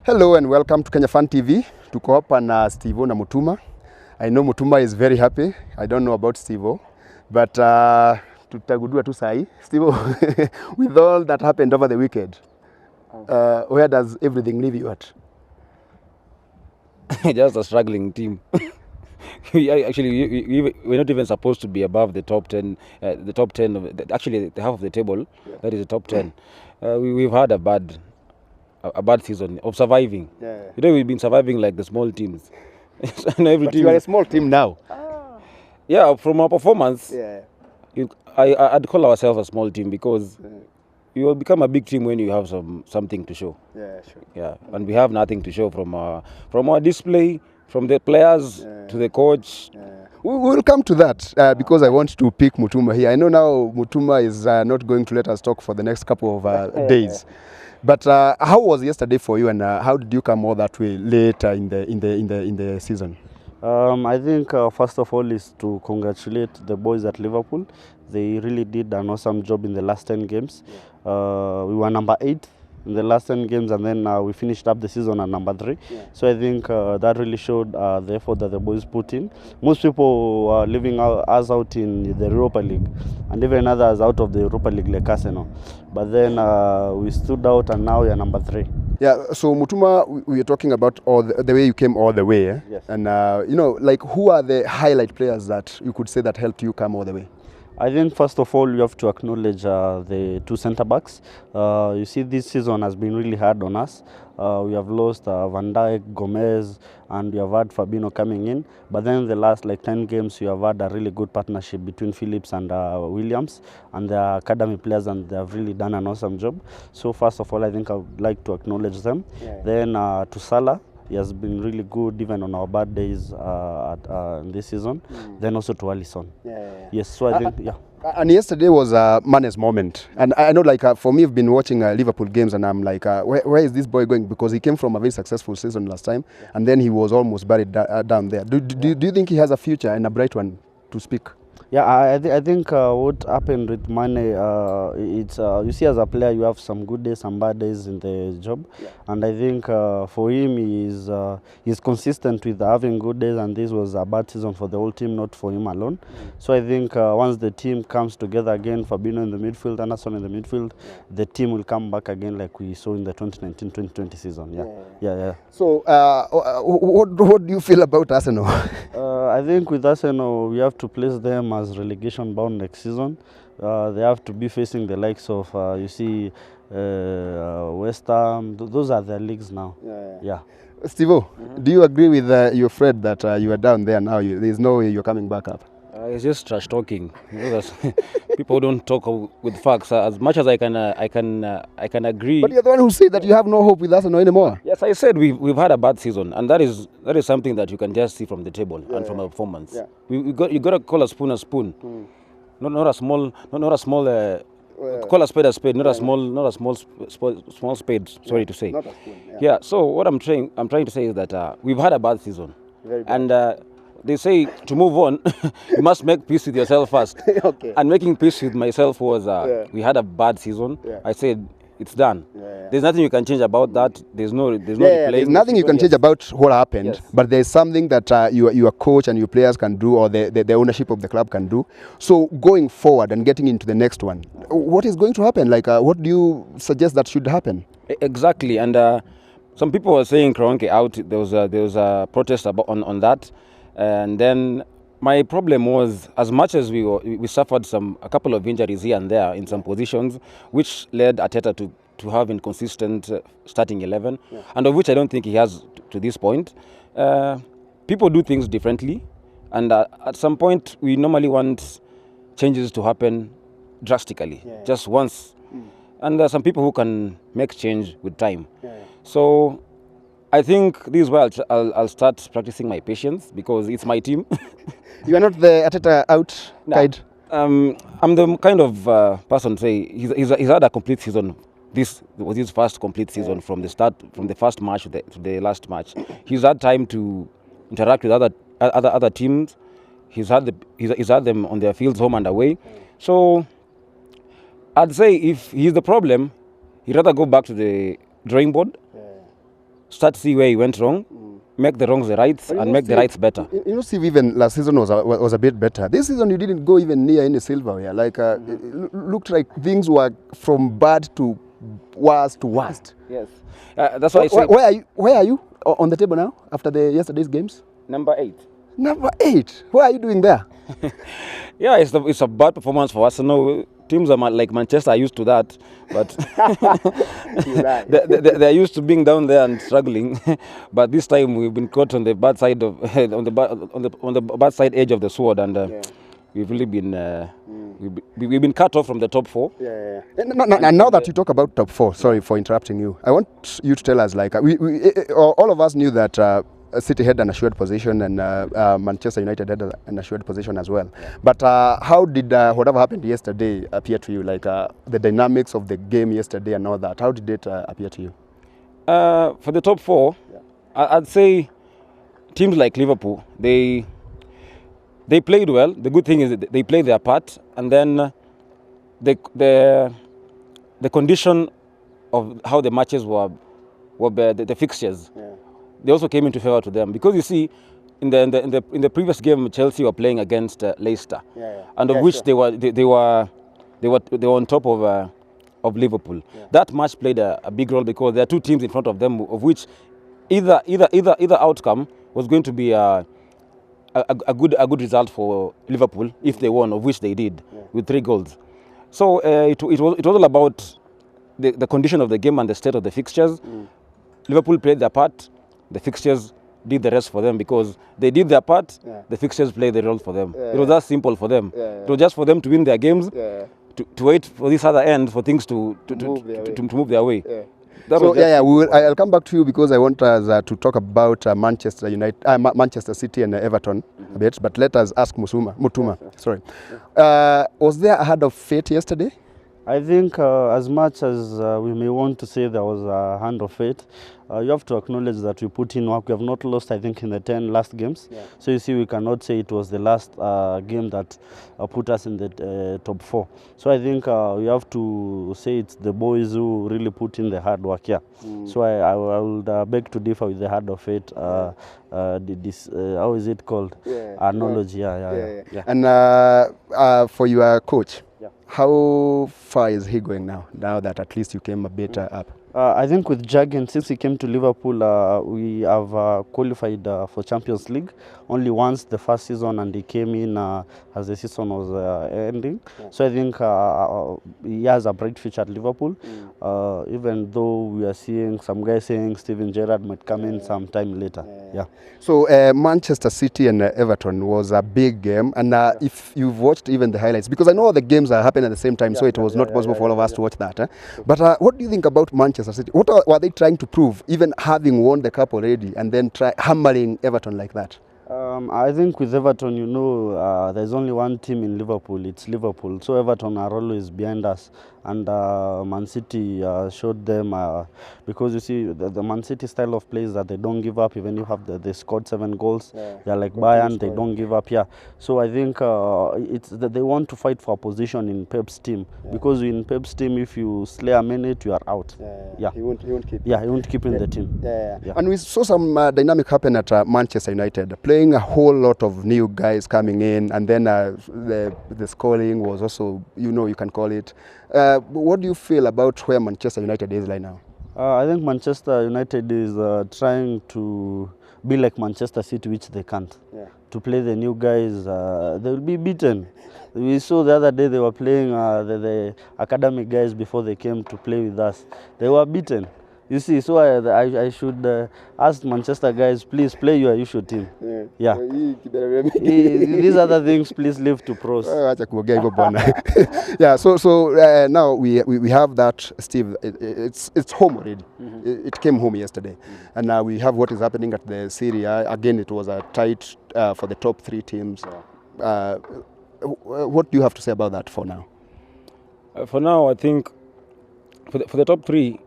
Hello and welcome to Kenya Fan TV. Tuko hapa na Steve na Mutuma. I know Mutuma is very happy. I don't know about Steve, but tutagudua tu sahi. Steve, with all that happened over the weekend, where does everything leave you at? Just a struggling team. We're not even supposed to be above the top 10. The top 10 of the half of the table. Yeah. That is the top 10. We've had a bad season of surviving. Yeah. You know, we've been surviving like the small teams. But you are a small team now. Yeah, from our performance, I'd call ourselves a small team because you will become a big team when you have something to show. Yeah, sure. Yeah, and we have nothing to show from our display, from the players to the coach. Yeah. We'll come to that because I want to pick Mutuma here. I know now Mutuma is not going to let us talk for the next couple of days. But how was yesterday for you, and how did you come all that way later in the season? I think first of all is to congratulate the boys at Liverpool. They really did an awesome job in the last 10 games. We were number 8 in the last 10 games, and then we finished up the season at number 3. Yeah. So I think that really showed the effort that the boys put in. Most people were leaving us out in the Europa League, and even others out of the Europa League like Arsenal. But then we stood out, and now we are number 3. Yeah, so Mutuma, we are talking about all the way you came all the way. Eh? Yes. And, like who are the highlight players that you could say that helped you come all the way? I think first of all you have to acknowledge the 2 centre backs. You see, this season has been really hard on us. We have lost Van Dijk, Gomez, and we have had Fabinho coming in. But then the last 10 games, we have had a really good partnership between Phillips and Williams and the academy players, and they have really done an awesome job. So first of all, I think I would like to acknowledge them. Yeah. Then to Salah. He has been really good even on our bad days in this season. Then also to Alisson. Yes, so I think, And yesterday was Mane's moment. And I know, for me, I've been watching Liverpool games, and I'm like, where is this boy going? Because he came from a very successful season last time, and then he was almost buried down there. Do you think he has a future and a bright one to speak? Yeah, I think what happened with Mane, it's you see, as a player you have some good days, some bad days in the job, and I think for him he's consistent with having good days, and this was a bad season for the whole team, not for him alone. So I think once the team comes together again, Fabinho in the midfield, Anderson in the midfield, the team will come back again like we saw in the 2019-2020 season. Yeah. So what do you feel about Arsenal? I think with Arsenal we have to place them as relegation bound next season. They have to be facing the likes of you see West Ham. Those are their leagues now. Yeah. Steve, do you agree with your friend that you are down there now? There's no way you're coming back up? It's just trash talking. People don't talk with facts. As much as I can agree. But you're the one who said that you have no hope with Arsenal anymore. Yes, I said we've had a bad season, and that is something that you can just see from the table and from our performance. Yeah. You got to call a spoon a spoon, not a small. Call a spade, not a small spade. Sorry to say. Not a spoon. Yeah. So what I'm trying to say is that we've had a bad season, and they say to move on, you must make peace with yourself first. Okay. And making peace with myself was we had a bad season. I said it's done. There's nothing you can change about that. There's nothing you can change about what happened. But there's something that your coach and your players can do, or the ownership of the club can do. So going forward and getting into the next one, what is going to happen? What do you suggest that should happen? Exactly. And some people were saying Kroenke out. There was a protest on that. And then my problem was, as much as we suffered a couple of injuries here and there in some positions, which led Arteta to have inconsistent starting 11, and of which I don't think he has to this point. People do things differently, and at some point we normally want changes to happen drastically, just once. And there are some people who can make change with time. So I think this is where I'll start practicing my patience, because it's my team. You are not the Arteta out guide? I'm the kind of person say he's had a complete season. This was his first complete season from the first match to the last match. He's had time to interact with other teams. He's had them on their fields, home and away. So I'd say if he's the problem, he'd rather go back to the drawing board start see where he went wrong, make the wrongs the rights, But and make the rights better. You know, Steve, even last season was a bit better. This season you didn't go even near any silverware. Like it looked like things were from bad to worse to worst. Yes. That's why I say Where are you on the table now after yesterday's games? number 8. Number 8. What are you doing there? Yeah, it's a bad performance for Arsenal. Teams are like Manchester are used to that, but they're used to being down there and struggling. But this time we've been caught on the bad side of on the bad side edge of the sword, and we've really been we've been cut off from the top 4. Yeah. And now that you talk about top 4, sorry for interrupting you. I want you to tell us, like, all of us knew that City had an assured position and Manchester United had an assured position as well. But how did whatever happened yesterday appear to you? Like the dynamics of the game yesterday and all that. How did it appear to you? For the top 4, I'd say teams like Liverpool, they played well. The good thing is that they played their part, and then the condition of how the matches were the fixtures. Yeah. They also came into favour to them, because you see, in the previous game, Chelsea were playing against Leicester, and of which sure. they were on top of Liverpool. Yeah. That match played a big role, because there are 2 teams in front of them, of which either outcome was going to be a good result for Liverpool if they won, of which they did with 3 goals. So it was all about the condition of the game and the state of the fixtures. Liverpool played their part. The fixtures did the rest for them, because they did their part. The fixtures played the role for them. It was that simple for them. It was just for them to win their games, to wait for this other end for things to move their way. I'll come back to you, because I want us to talk about Manchester United, Manchester City and Everton a bit. But let us ask Mutuma. Sorry, was there a hand of fate yesterday? I think as much as we may want to say there was a hand of fate, you have to acknowledge that we put in work. We have not lost, I think, in the 10 last games. So you see, we cannot say it was the last game that put us in the top 4. So I think we have to say it's the boys who really put in the hard work here. So I would beg to differ with the hand of fate. How is it called? Analogy. Yeah. And for your coach, how far is he going now that at least you came a bit up? I think with Jurgen, since he came to Liverpool, we have qualified for Champions League only once the first season, and he came in as the season was ending. So I think he has a bright future at Liverpool, even though we are seeing some guys saying Steven Gerrard might come in some time later. So Manchester City and Everton was a big game, and if you've watched even the highlights, because I know the games are happening at the same time, so it was not possible for all of us to watch that. But what do you think about Manchester City? What were they trying to prove, even having won the cup already, and then hammering Everton like that? I think with Everton, there's only one team in Liverpool. It's Liverpool. So Everton are always behind us. And Man City showed them, because you see, the Man City style of play is that they don't give up. Even if they scored 7 goals, they're like Bayern, they don't give up. So I think it's that they want to fight for a position in Pep's team. Because in Pep's team, if you slay a minute, you are out. He won't keep. He won't keep in the team. And we saw some dynamic happen at Manchester United, playing a whole lot of new guys coming in, and then the scoring was also, you can call it. What do you feel about where Manchester United is right now? I think Manchester United is trying to be like Manchester City, which they can't. To play the new guys, they will be beaten. We saw the other day they were playing the academic guys before they came to play with us. They were beaten. You see, so I should ask Manchester guys, please play your usual team. These other things, please leave to pros. So now we have that, Steve. It's home already. It came home yesterday, and now we have what is happening at the Serie A. Again, it was a tight for the top 3 teams. What do you have to say about that for now? For now, I think for the top 3.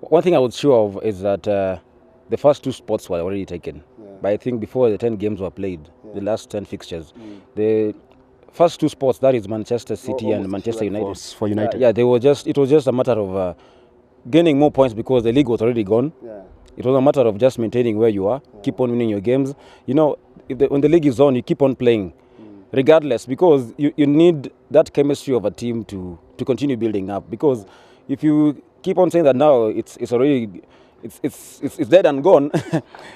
One thing I was sure of is that the first 2 spots were already taken. But I think before the 10 games were played, the last 10 fixtures, the first 2 spots, that is Manchester City and Manchester United. For United. It was just a matter of gaining more points, because the league was already gone. It was a matter of just maintaining where you are, keep on winning your games. You know, when the league is on, you keep on playing, regardless, because you need that chemistry of a team to continue building up. Because if you keep on saying that now it's already it's dead and gone,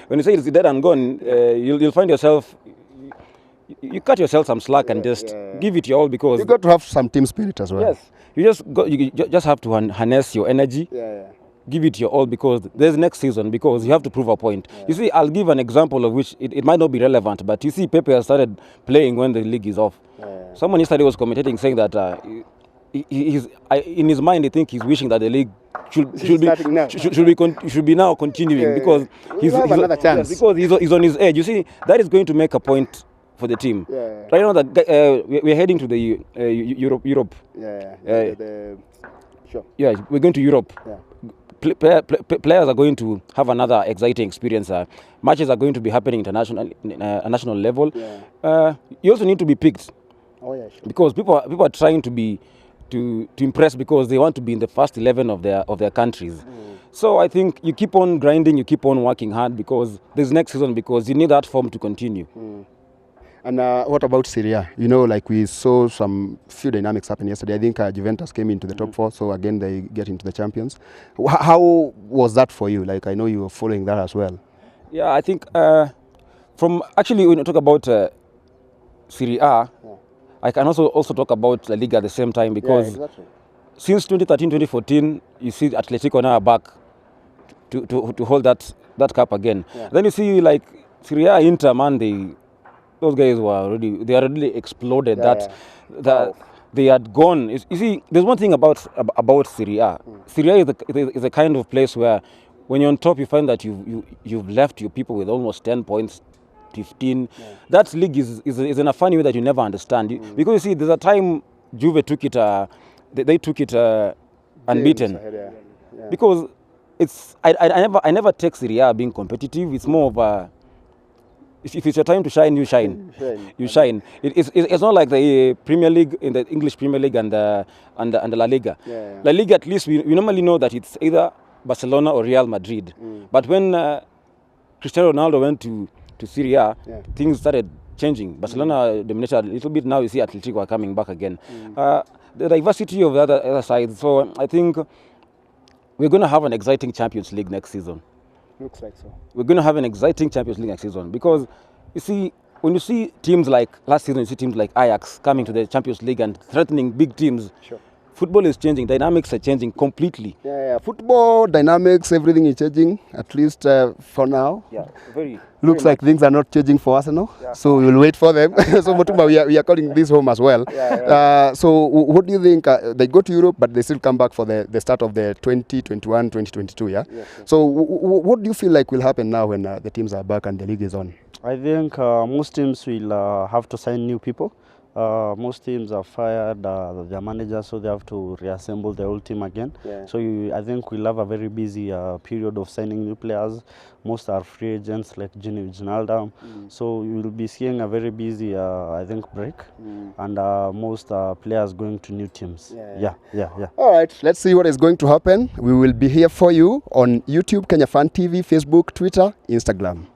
when you say it's dead and gone, you'll find yourself. You cut yourself some slack and just give it your all, because You got to have some team spirit as well. yes, you just have to harness your energy. Give it your all, because there's next season, because you have to prove a point. You see, I'll give an example of which it might not be relevant, but you see, Pepe has started playing when the league is off. Someone yesterday was commentating saying that in his mind, I think he's wishing that the league should be now continuing, because he's have another chance. because he's on his edge. You see, that is going to make a point for the team. Right now that we're heading to the Europe. Sure. Yeah, we're going to Europe. Players are going to have another exciting experience. Matches are going to be happening international, national level. You also need to be picked, because people are trying to impress, because they want to be in the first 11 of their countries. So I think you keep on grinding, you keep on working hard, because there's next season, because you need that form to continue. And what about Serie A? You know, like we saw some few dynamics happen yesterday. I think Juventus came into the top 4, so again they get into the champions. How was that for you? Like, I know you were following that as well. Yeah, I think from actually when you talk about Serie A, I can also talk about La Liga at the same time, because since 2013-2014, you see Atletico now are back to hold that cup again. Then you see like Serie A, Inter, man, those guys were already exploded. That they had gone. You see, there's one thing about Serie A. Serie A is a kind of place where, when you're on top, you find that you've left your people with almost 10 points, 15. That league is in a funny way that you never understand. Because you see, there's a time Juve took it. They took it unbeaten. Because I never take Serie A being competitive. It's more of a, if it's your time to shine, you shine. You shine. It's not like the Premier League, in the English Premier League and the La Liga. La Liga, at least we normally know that it's either Barcelona or Real Madrid. But when Cristiano Ronaldo went to Serie A, things started changing. Barcelona dominated a little bit. Now you see Atletico are coming back again. The diversity of the other side. So I think we're going to have an exciting Champions League next season. Looks like so. We're going to have an exciting Champions League next season, because you see, when you see teams like last season, you see teams like Ajax coming to the Champions League and threatening big teams. Football is changing, dynamics are changing completely. Football dynamics, everything is changing, at least for now. Looks like things are not changing for Arsenal, so we will wait for them. So Mutuma, we are calling this home as well. So what do you think? They go to Europe, but they still come back for the start of the 2021-2022, So what do you feel like will happen now when the teams are back and the league is on? I think most teams will have to sign new people. Most teams have fired their managers, so they have to reassemble the whole team again. So I think we'll have a very busy period of signing new players. Most are free agents, like Gini Wijnaldum. So you will be seeing a very busy, I think, break, and most players going to new teams. All right, let's see what is going to happen. We will be here for you on YouTube, Kenya Fan TV, Facebook, Twitter, Instagram.